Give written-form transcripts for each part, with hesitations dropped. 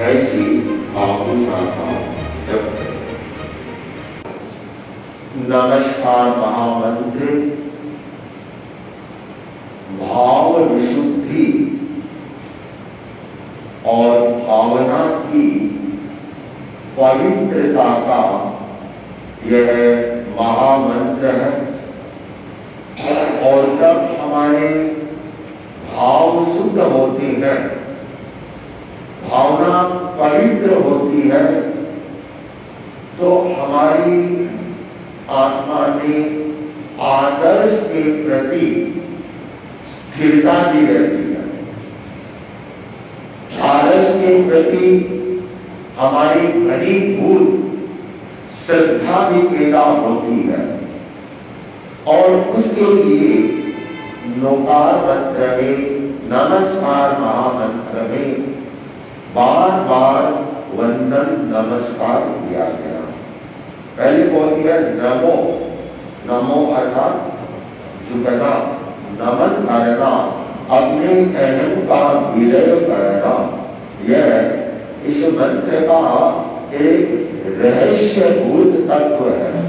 ऐसी आहुषा जप करें। नमस्कार महामंत्र भाव विशुद्धि और भावना की पवित्रता का यह महामंत्र है। और जब हमारे भाव शुद्ध होते हैं, भावना पवित्र होती है, तो हमारी आत्मा में आदर्श के प्रति स्थिरता भी रहती है। आदर्श के प्रति हमारी घनीभूत श्रद्धा भी पैदा होती है। और उसके लिए नौकार मंत्र में, नमस्कार महामंत्र में बार बार वंदन नमस्कार किया गया। पहले बोल दिया नमो, नमो अर्थात झुकना, नमन करना, अपने अहम का विलय करना। यह इस मंत्र का एक रहस्यभूत तत्व है।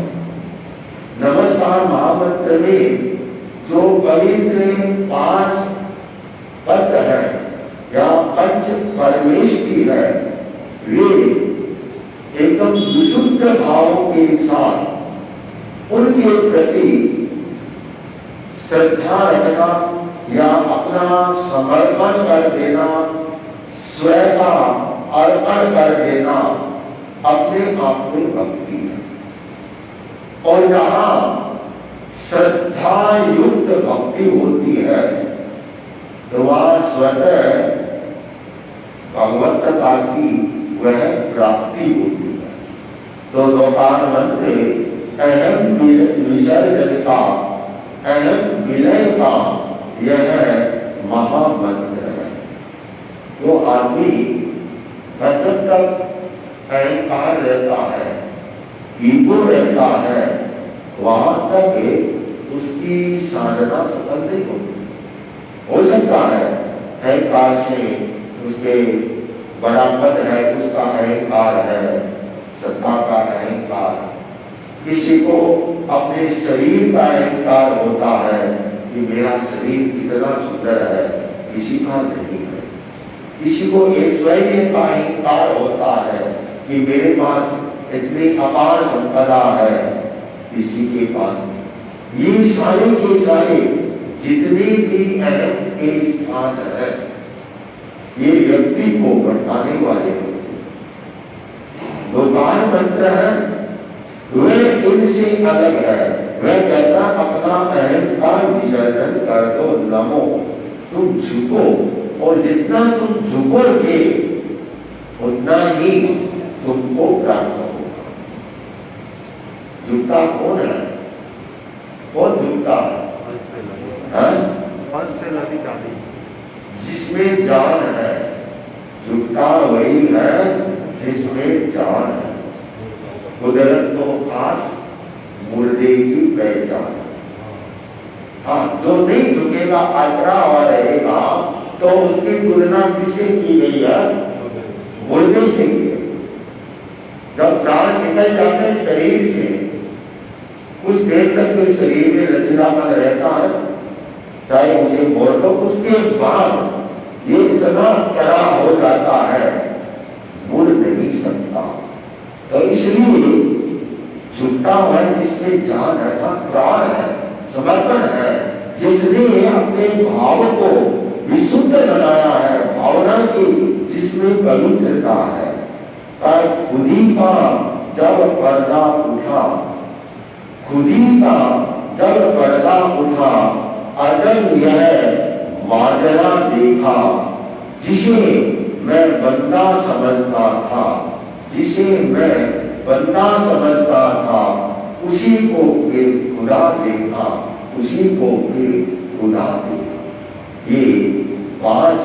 नमस्कार महामंत्र में जो पवित्र 5 पद है या पंच परमेष्टि है, वे एकदम विशुद्ध भाव के साथ उनके प्रति श्रद्धा रखना या अपना समर्पण कर देना, स्वयं का अर्पण कर देना अपने आप में भक्ति है। और जहां श्रद्धा युक्त भक्ति होती है तो वहां स्वतः भगवत्ता की वह प्राप्ति होती है। तो लोकार मंत्र अहम विसर्जन का, अहम विलय का यह महामंत्र है। जो आदमी जब तक अहंकार रहता है, ईगो रहता है, वहां तक उसकी साधना सफल नहीं होती। हो सकता है अहंकार से उसके बड़ा पद है, उसका अहंकार है, सत्ता का अहंकार। किसी को अपने शरीर का अहंकार होता है कि मेरा शरीर कितना सुंदर है, किसी का नहीं है। किसी को ऐश्वर्य का अहंकार होता है कि मेरे पास इतनी अपार संपदा है, किसी के पास नहीं। ये सारे के सारे जितने भी अहम के स्थान है, ये व्यक्ति को भटकाने वाले होते हैं। लोकार मंत्र है वह इनसे अलग है। वह कहता अपना अहंकार विसर्जन कर दो, नमो, तुम झुको, और जितना तुम झुकोगे उतना ही तुमको प्राप्त होगा। झुकता कौन है? कौन झुकता है? जिसमें जान है, झुकता वही है जिसमें जान है। कुदरत तो खास मुर्दे की पहचान। हाँ, जो नहीं झुकेगा, अटरा हुआ रहेगा, तो उसकी तुलना किससे की गई है? मुर्दे से की गई। जब प्राण निकल जाते हैं शरीर से, कुछ देर तक तो शरीर में लचीलापन रहता है, चाहे उसे मोड़ लो, उसके बाद ये इतना कड़ा हो जाता है, मुड़ नहीं सकता। तो इसलिए झुकता हुआ जिसमें जान है, प्राण है, समर्पण है, जिसने अपने भाव को विशुद्ध बनाया है, भावना की जिसमें पवित्रता है। पर खुदी का जब पर्दा उठा, खुदी का जब पर्दा उठा, अजब यह माजरा देखा, जिसे मैं बंदा समझता था, जिसे मैं बंदा समझता था, उसी को फिर खुदा देखा, उसी को फिर खुदा देखा। ये 5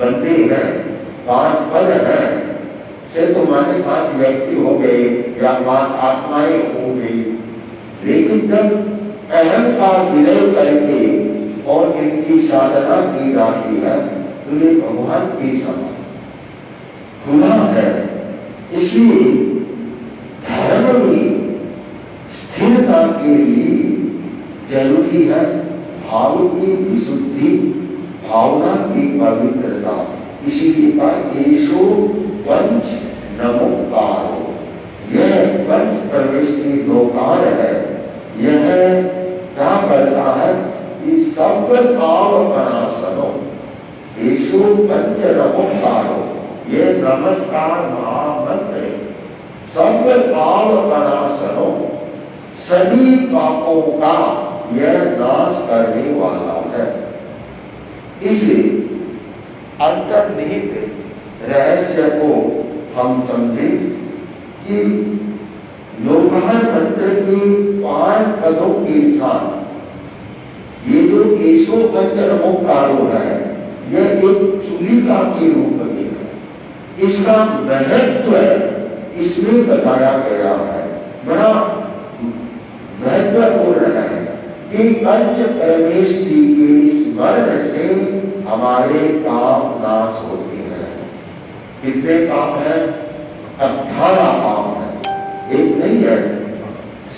बंदे हैं, 5 पद हैं। से तो माने 5 व्यक्ति हो गए या 5 आत्माएं हो गई। लेकिन जब अहम का विलय करके और इनकी साधना की जाती है तो ये भगवान की समान। खुला है। इसलिए धर्म में स्थिरता के लिए जरूरी है भाव की विशुद्धि, भावना की पवित्रता। इसीलिए कहा एसो पंच नमोकारो, यह पंच प्रविष्टि लोकार है। यह क्या करता है कि सब पाव अनासनो, एसो पंच नमोकारो, ये नमस्कार महामंत्र सब पाप अनासनो, सभी पापों का यह नाश करने वाला है। इसलिए अंतर्निहित रहस्य को हम समझें कि लोकार मंत्र के 5 पदों के साथ ये जो एसो पंच नमोकारो है, यह एक चूलिका के रूप में है। इसका महत्व इसमें बताया गया है, बड़ा महत्वपूर्ण है कि पंच परमेष्टि के स्मरण से हमारे पाप नाश होते हैं। कितने पाप हैं? 18 पाप है, एक नहीं है।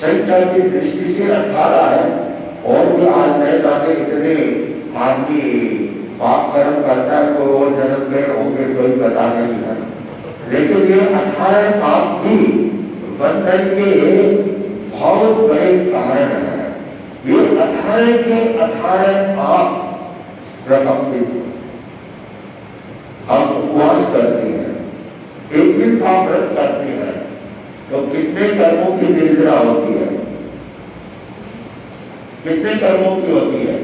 संख्या की दृष्टि से 18 है, और भी आज नए जाने इतने आदमी पाप कर्म करता है, कोई और जन्म में होंगे कोई पता नहीं है। लेकिन ये 18 पाप भी बंधन के बहुत बड़े कारण है। ये 18 के 18 पाप प्रकम्पित। हम उपवास करते हैं, एक दिन का व्रत करते हैं, तो कितने कर्मों की निर्जरा होती है? कितने कर्मों की होती है?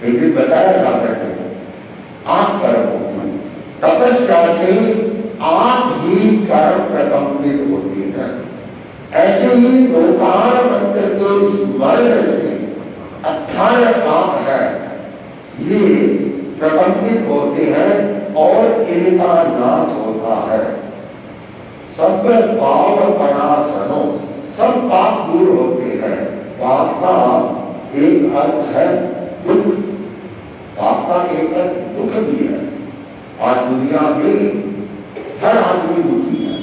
एक दिन बताया जाता है 8 कर्मों की। तपस्या से 8 ही कर्म प्रकम्पित होती है। ऐसे ही लोकार मंत्र के स्मरण से 18 पाप है, ये प्रकम्पित होते हैं और इनका नाश होता है। सब पाप पनासनो, सब पाप दूर होते हैं। पाप का एक अर्थ है दुख, पाप का एक अर्थ दुख भी है। आज दुनिया में हर आदमी दुखी है।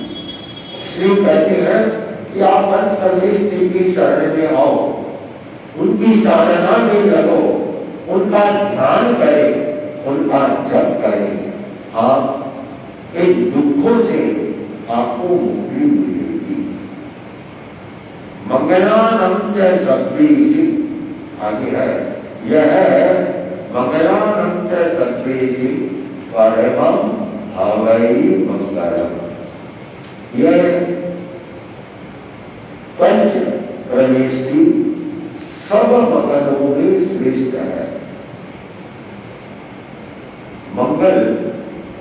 इसलिए कहते हैं कि आप पंच परमेष्टि की शरण में आओ, उनकी साधना में लगो, उनका ध्यान करें, उनका जप करें। आप इन दुखों से आपको मुक्ति मिलेगी। मंगलानम च सब्बेषु, आगे है यह मंगलानम च सब्बेषु परमं हवै मंगलम। यह पंच परमेष्टि सब मंगलों में श्रेष्ठ है। मंगल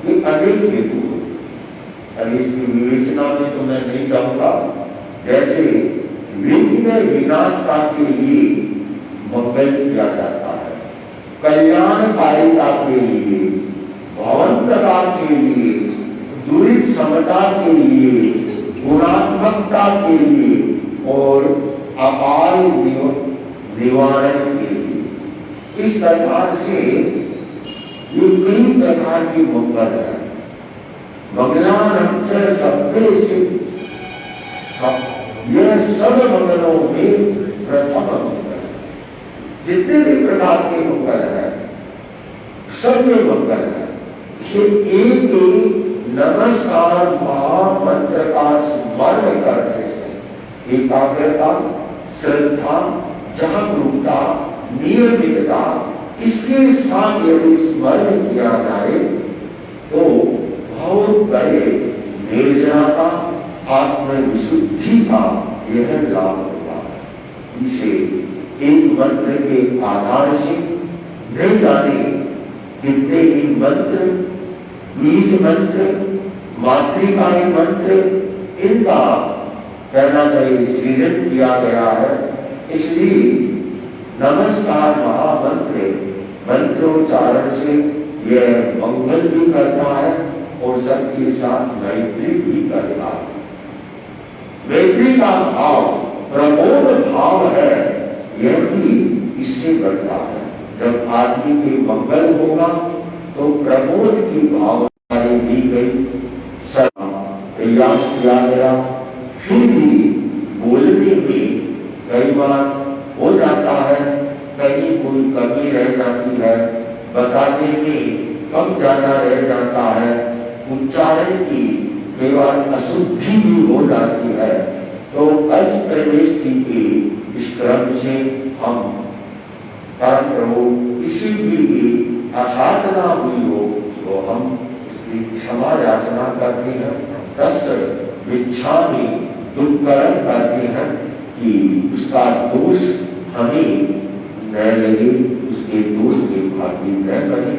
के अनेक हेतु, अब इसकी विवेचना में तो मैं नहीं जाऊंगा। जैसे विघ्न विनाशता के लिए मंगल किया जाता है, कल्याणकारिता के लिए, भवंतता के लिए, दुरित समता के लिए, गुणात्मकता के लिए और अपार निवारण के लिए। इस प्रकार से ये कई प्रकार की मंगल है। मंगलानम च सब्बेषु, यह सब मंगलों में प्रथम मंगल। जितने भी प्रकार के मंगल है, सब में मंगल है। ये एक नमस्कार महामंत्र का स्मरण करने से एकाग्रता, श्रद्धा, जागरूकता, नियमितता, इसके साथ यदि स्मरण किया जाए तो बहुत बड़े निर्जनता, आत्मविशुद्धि का यह लाभ होगा। इसे एक मंत्र के आधार से नहीं जाने कितने ही मंत्र, बीज मंत्र, मातृकाई मंत्र, इनका करना चाहिए, सृजन किया गया है। इसलिए नमस्कार महामंत्र मंत्रोच्चारण से यह मंगल भी करता है और सबके साथ मैत्री भी करता है। मैत्री का भाव प्रमोद भाव है, यह भी इससे बढ़ता है। जब आदमी के मंगल होगा तो प्रमोद की भाव दी गई, सब प्रयास किया गया, फिर भी बोलने में कई बार हो जाता है, कहीं कोई कमी रह जाती है, बताने में कम ज्यादा रह जाता है, उच्चारण की केवल अशुद्धि भी हो जाती है, तो अज प्रवेश के इस क्रम से हम परम प्रभु किसी भी असाधना हुई हो तो हम इसकी क्षमा याचना करते हैं, तस्य विच्छामि दुष्कर्म करते हैं कि उसका दोष हमें न लगे, उसके दोष के भागी न बने।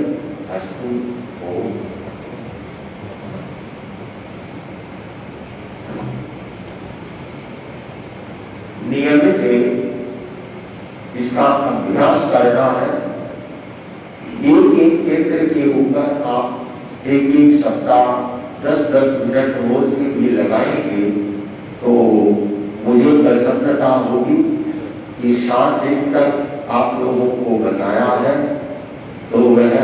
अस्तु ओम। नियमित इसका अभ्यास करना है। एक एक केंद्र के ऊपर आप एक एक सप्ताह 10-10 मिनट रोज के लिए लगाएंगे तो मुझे प्रसन्नता होगी कि 7 दिन तक आप लोगों को बताया है तो वह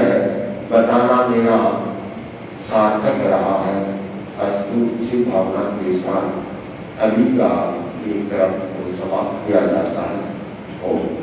बताना मेरा सार्थक रहा है। अस्तु, इसी भावना के साथ अभी का ये क्रम को समाप्त किया जाता है। ओम।